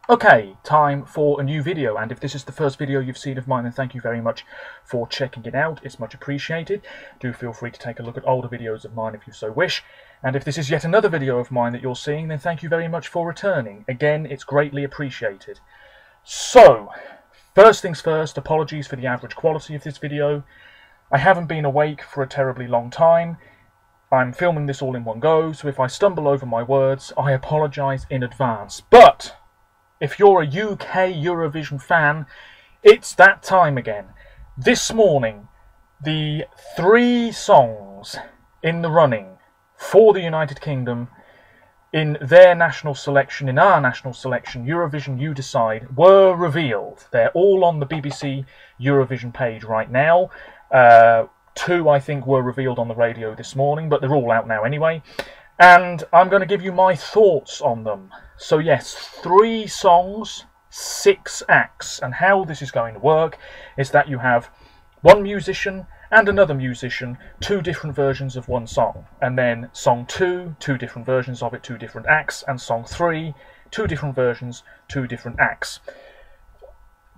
Okay, time for a new video, and if this is the first video you've seen of mine, then thank you very much for checking it out. It's much appreciated. Do feel free to take a look at older videos of mine if you so wish. And if this is yet another video of mine that you're seeing, then thank you very much for returning. Again, it's greatly appreciated. So, first things first, apologies for the average quality of this video. I haven't been awake for a terribly long time. I'm filming this all in one go, so if I stumble over my words, I apologise in advance. But if you're a UK Eurovision fan, it's that time again. This morning, the 3 songs in the running for the United Kingdom in their national selection, in our national selection, Eurovision You Decide, were revealed. They're all on the BBC Eurovision page right now. 2, I think, were revealed on the radio this morning, but they're all out now anyway. And I'm going to give you my thoughts on them. So yes, 3 songs, 6 acts. And how this is going to work is that you have one musician and another musician, 2 different versions of one song. And then song 2, 2 different versions of it, 2 different acts. And song 3, 2 different versions, 2 different acts.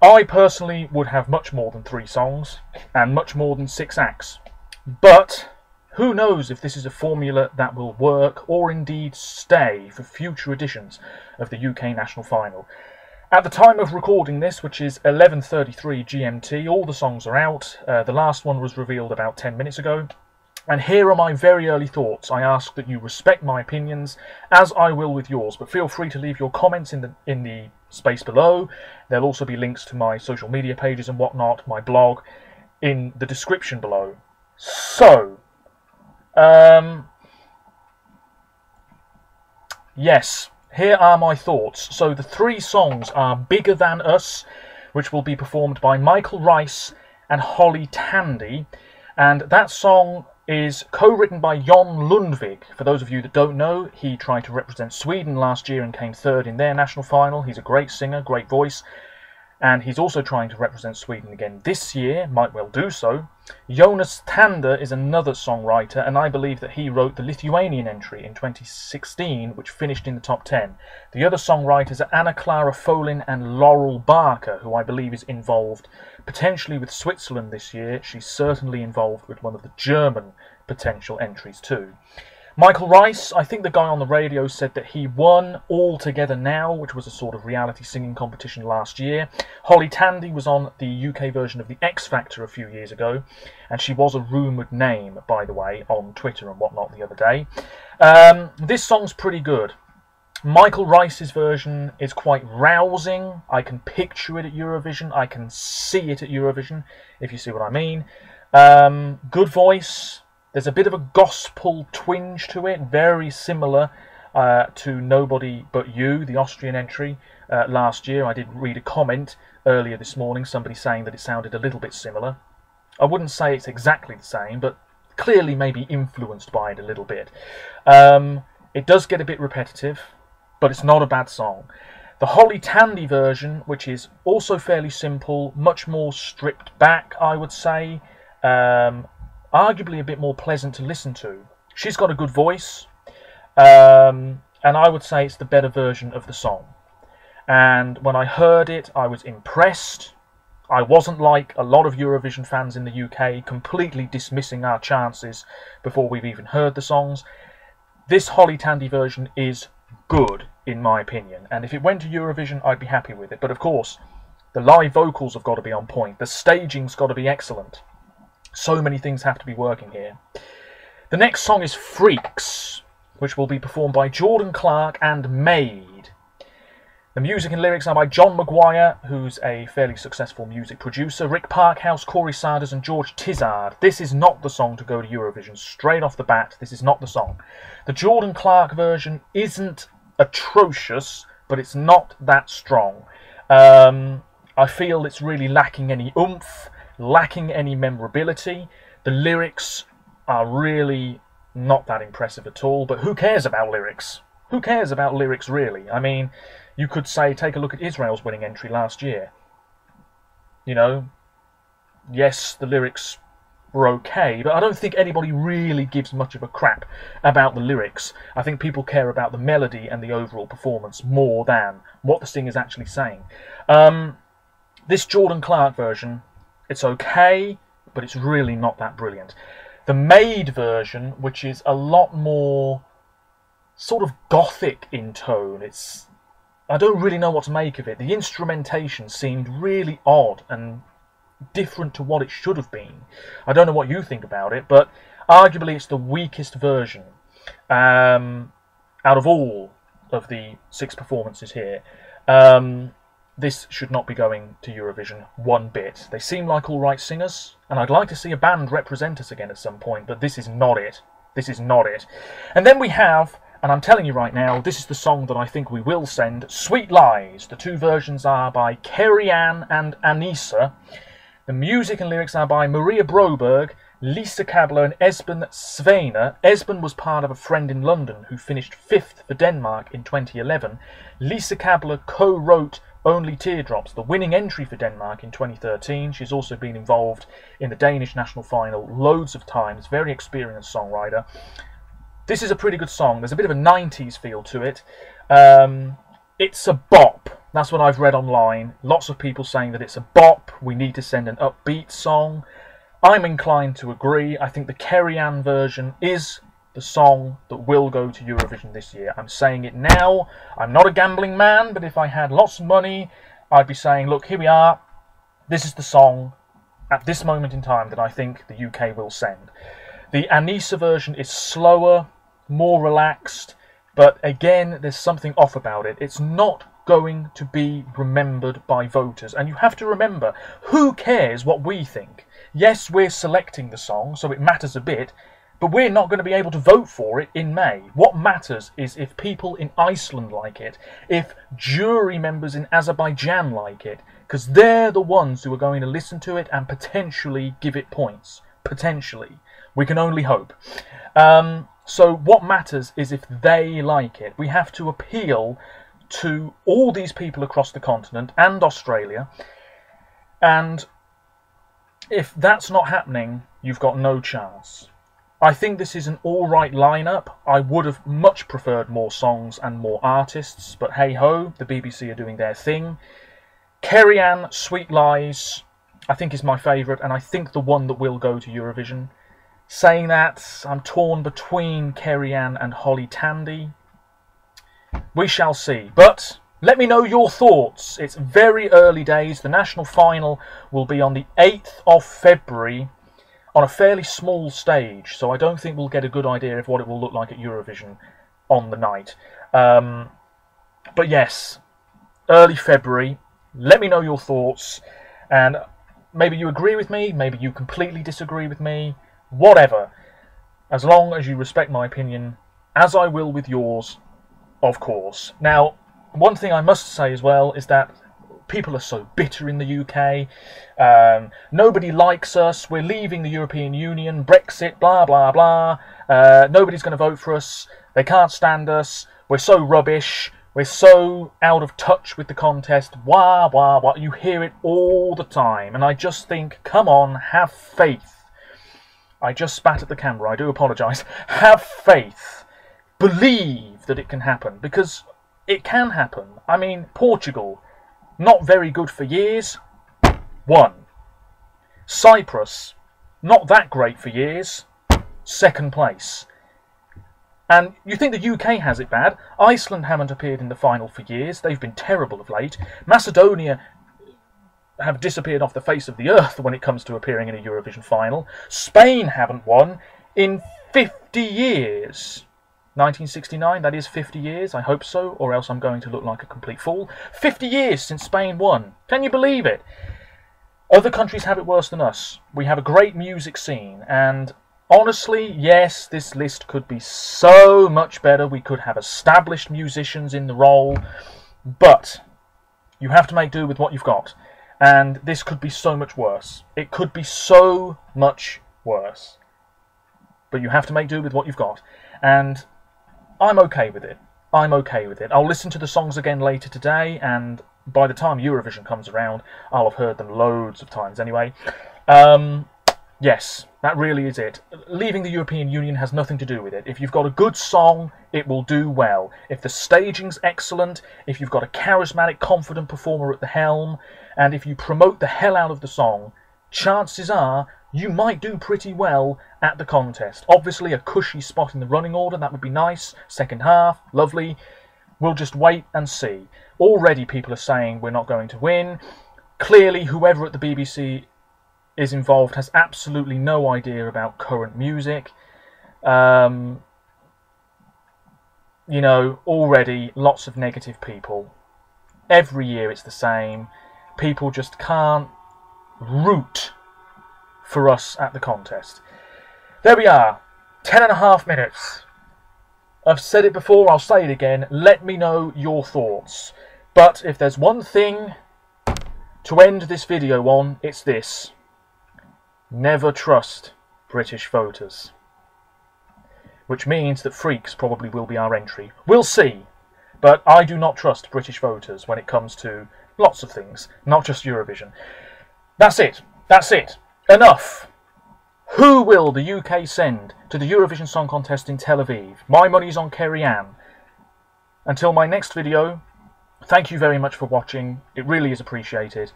I personally would have much more than 3 songs and much more than 6 acts. But who knows if this is a formula that will work or indeed stay for future editions of the UK National Final. At the time of recording this, which is 11:33 GMT, all the songs are out. The last one was revealed about 10 minutes ago. And here are my very early thoughts. I ask that you respect my opinions, as I will with yours, but feel free to leave your comments in the space below. There'll also be links to my social media pages and whatnot, my blog, in the description below. So, yes, here are my thoughts. So the 3 songs are Bigger Than Us, which will be performed by Michael Rice and Holly Tandy, and that song is co-written by Jon Lundvik. For those of you that don't know, he tried to represent Sweden last year and came 3rd in their national final. He's a great singer, great voice, and he's also trying to represent Sweden again this year, might well do so. Jonas Tander is another songwriter, and I believe that he wrote the Lithuanian entry in 2016, which finished in the top 10. The other songwriters are Anna Clara Folin and Laurel Barker, who I believe is involved potentially with Switzerland this year. She's certainly involved with one of the German potential entries too. Michael Rice, I think the guy on the radio said that he won All Together Now, which was a sort of reality singing competition last year. Holly Tandy was on the UK version of the X Factor a few years ago, and she was a rumoured name, by the way, on Twitter and whatnot the other day. This song's pretty good. Michael Rice's version is quite rousing. I can picture it at Eurovision. I can see it at Eurovision, if you see what I mean. Good voice. There's a bit of a gospel twinge to it, very similar to Nobody But You, the Austrian entry last year. I did read a comment earlier this morning, somebody saying that it sounded a little bit similar. I wouldn't say it's exactly the same, but clearly maybe influenced by it a little bit. It does get a bit repetitive, but it's not a bad song. The Holly Tandy version, which is also fairly simple, much more stripped back, I would say, arguably a bit more pleasant to listen to. She's got a good voice, and I would say it's the better version of the song. And when I heard it, I was impressed. I wasn't like a lot of Eurovision fans in the UK, completely dismissing our chances before we've even heard the songs. This Holly Tandy version is good, in my opinion, and if it went to Eurovision, I'd be happy with it. But of course, the live vocals have got to be on point. The staging's got to be excellent. So many things have to be working here. The next song is Freaks, which will be performed by Jordan Clark and Made. The music and lyrics are by John Maguire, who's a fairly successful music producer, Rick Parkhouse, Corey Sarders and George Tizard. This is not the song to go to Eurovision. Straight off the bat, this is not the song. The Jordan Clark version isn't atrocious, but it's not that strong. I feel it's really lacking any oomph, lacking any memorability. The lyrics are really not that impressive at all, but who cares about lyrics? Who cares about lyrics, really? I mean, you could say, take a look at Israel's winning entry last year. You know, yes, the lyrics were okay, but I don't think anybody really gives much of a crap about the lyrics. I think people care about the melody and the overall performance more than what the singer's actually saying. This Jordan Clark version, it's okay, but it's really not that brilliant. The Made version, which is a lot more sort of gothic in tone, I don't really know what to make of it. The instrumentation seemed really odd and different to what it should have been. I don't know what you think about it, but arguably it's the weakest version out of all of the 6 performances here. This should not be going to Eurovision one bit. They seem like all right singers, and I'd like to see a band represent us again at some point, but this is not it. This is not it. And then we have, and I'm telling you right now, this is the song that I think we will send, Sweet Lies. The 2 versions are by Kerry-Ann and Anissa. The music and lyrics are by Maria Broberg, Lisa Kabler and Esben Svane. Esben was part of A Friend in London, who finished 5th for Denmark in 2011. Lisa Kabler co-wrote Only Teardrops, the winning entry for Denmark in 2013. She's also been involved in the Danish national final loads of times. Very experienced songwriter. This is a pretty good song. There's a bit of a 90s feel to it. It's a bop. That's what I've read online. Lots of people saying that it's a bop. We need to send an upbeat song. I'm inclined to agree. I think the Kerry-Ann version is the song that will go to Eurovision this year. I'm saying it now. I'm not a gambling man, but if I had lots of money, I'd be saying, look, here we are. This is the song at this moment in time that I think the UK will send. The Anissa version is slower, more relaxed, but again, there's something off about it. It's not going to be remembered by voters. And you have to remember, who cares what we think? Yes, we're selecting the song, so it matters a bit, but we're not going to be able to vote for it in May. What matters is if people in Iceland like it, if jury members in Azerbaijan like it, because they're the ones who are going to listen to it and potentially give it points. Potentially. We can only hope. So what matters is if they like it. We have to appeal to all these people across the continent and Australia, and if that's not happening, you've got no chance. I think this is an alright lineup. I would have much preferred more songs and more artists, but hey ho, the BBC are doing their thing. Kerry-Ann, Sweet Lies, I think is my favourite, and I think the one that will go to Eurovision. Saying that, I'm torn between Kerry-Ann and Holly Tandy. We shall see. But let me know your thoughts. It's very early days. The national final will be on the 8th of February on a fairly small stage, so I don't think we'll get a good idea of what it will look like at Eurovision on the night. But yes, early February. Let me know your thoughts, and maybe you agree with me, maybe you completely disagree with me. Whatever, as long as you respect my opinion, as I will with yours, of course. Now, one thing I must say as well is that people are so bitter in the UK. Nobody likes us. We're leaving the European Union. Brexit, blah, blah, blah. Nobody's going to vote for us. They can't stand us. We're so rubbish. We're so out of touch with the contest. Wah, wah, wah. You hear it all the time. And I just think, come on, have faith. I just spat at the camera, I do apologise. Have faith. Believe that it can happen, because it can happen. I mean, Portugal, not very good for years, won. Cyprus, not that great for years, 2nd place. And you think the UK has it bad? Iceland haven't appeared in the final for years, they've been terrible of late. Macedonia have disappeared off the face of the earth when it comes to appearing in a Eurovision final. Spain haven't won in 50 years. 1969, that is 50 years, I hope so, or else I'm going to look like a complete fool. 50 years since Spain won. Can you believe it? Other countries have it worse than us. We have a great music scene, and honestly, yes, this list could be so much better. We could have established musicians in the role, but you have to make do with what you've got. And this could be so much worse. It could be so much worse. But you have to make do with what you've got. And I'm okay with it. I'm okay with it. I'll listen to the songs again later today, and by the time Eurovision comes around, I'll have heard them loads of times anyway. Yes, that really is it. Leaving the European Union has nothing to do with it. If you've got a good song, it will do well. If the staging's excellent, if you've got a charismatic, confident performer at the helm, and if you promote the hell out of the song, chances are you might do pretty well at the contest. Obviously, a cushy spot in the running order, that would be nice. Second half, lovely. We'll just wait and see. Already people are saying we're not going to win. Clearly, whoever at the BBC is involved has absolutely no idea about current music. You know, already lots of negative people. Every year it's the same. People just can't root for us at the contest. There we are. 10.5 minutes. I've said it before, I'll say it again. Let me know your thoughts. But if there's one thing to end this video on, it's this. Never trust British voters. Which means that Freaks probably will be our entry. We'll see. But I do not trust British voters when it comes to lots of things, not just Eurovision. That's it. That's it. Enough. Who will the UK send to the Eurovision Song Contest in Tel Aviv? My money's on Kerry-Ann. Until my next video, thank you very much for watching. It really is appreciated.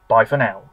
Bye for now.